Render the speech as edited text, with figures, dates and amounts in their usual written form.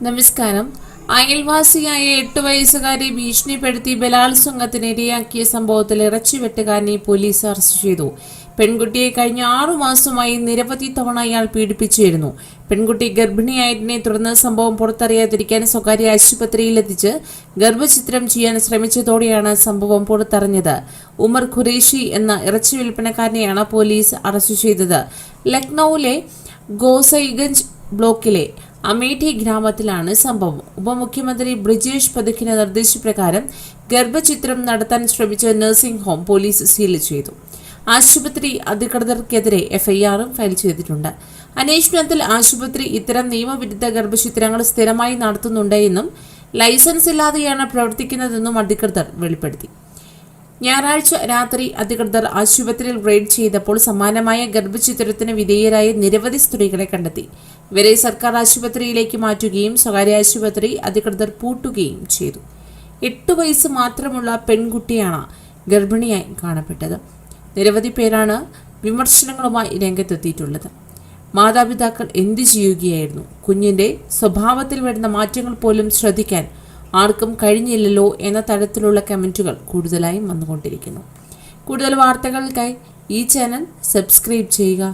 നമസ്കാരം. അയൽവാസിയായ 8 വയസ്സുകാരെ ഭീഷണിപ്പെടുത്തി ബലാത്സംഗത്തിന് ഇരയാക്കിയ സംഭവത്തിൽ ഇറച്ചിവെട്ടുകാരനെ പോലീസ് അറസ്റ്റ് ചെയ്തു. പെൺകുട്ടിയെ കഴിഞ്ഞ 6 മാസമായി നിരവധി തവണ അയാൾ പീഡിപ്പിച്ചിരുന്നു. പെൺകുട്ടി ഗർഭിണിയായതിനെ തുടർന്ന് സംഭവം പുറത്തറിയാതിരിക്കാൻ സ്വകാര്യ ആശുപത്രിയിലെത്തിച്ച് ഗർഭചിത്രം ചെയ്യാൻ ശ്രമിച്ചതോടെയാണ് സംഭവം പുറത്തറിഞ്ഞത്. ഉമർ ഖുറേഷി എന്ന ഇറച്ചി വിൽപ്പനക്കാരനെയാണ് പോലീസ് അറസ്റ്റ് ചെയ്തത്. ലക്നൌവിലെ ഗോസൈഗഞ്ച് ബ്ലോക്കിലെ അമേഠി ഗ്രാമത്തിലാണ് സംഭവം. ഉപമുഖ്യമന്ത്രി ബ്രിജേഷ് പഥക്കിന്റെ നിർദ്ദേശപ്രകാരം ഗർഭചിത്രം നടത്താൻ ശ്രമിച്ച നഴ്സിംഗ് ഹോം പോലീസ് സീൽ ചെയ്തു. ആശുപത്രി അധികൃതർക്കെതിരെ എഫ്ഐആറും ഫയൽ ചെയ്തിട്ടുണ്ട്. അന്വേഷണത്തിൽ ആശുപത്രി ഇത്തരം നിയമവിരുദ്ധ ഗർഭചിത്രങ്ങൾ സ്ഥിരമായി നടത്തുന്നുണ്ട് എന്നും ലൈസൻസ് ഇല്ലാതെയാണ് പ്രവർത്തിക്കുന്നതെന്നും അധികൃതർ വെളിപ്പെടുത്തി. ഞായറാഴ്ച രാത്രി അധികൃതർ ആശുപത്രിയിൽ റെയ്ഡ് ചെയ്തപ്പോൾ സമാനമായ ഗർഭചിത്രത്തിന് വിധേയരായ നിരവധി സ്ത്രീകളെ കണ്ടെത്തി. ഇവരെ സർക്കാർ ആശുപത്രിയിലേക്ക് മാറ്റുകയും സ്വകാര്യ ആശുപത്രി അധികൃതർ പൂട്ടുകയും ചെയ്തു. 8 വയസ്സ് മാത്രമുള്ള പെൺകുട്ടിയാണ് ഗർഭിണിയായി കാണപ്പെട്ടത്. നിരവധി പേരാണ് വിമർശനങ്ങളുമായി രംഗത്തെത്തിയിട്ടുള്ളത്. മാതാപിതാക്കൾ എന്തു ചെയ്യുകയായിരുന്നു? കുഞ്ഞിന്റെ സ്വഭാവത്തിൽ വരുന്ന മാറ്റങ്ങൾ പോലും ശ്രദ്ധിക്കാൻ ആർക്കും കഴിഞ്ഞില്ലല്ലോ എന്ന തരത്തിലുള്ള കമന്റുകൾ കൂടുതലായും വന്നുകൊണ്ടിരിക്കുന്നു. കൂടുതൽ വാർത്തകൾക്കായി ഈ ചാനൽ സബ്സ്ക്രൈബ് ചെയ്യുക.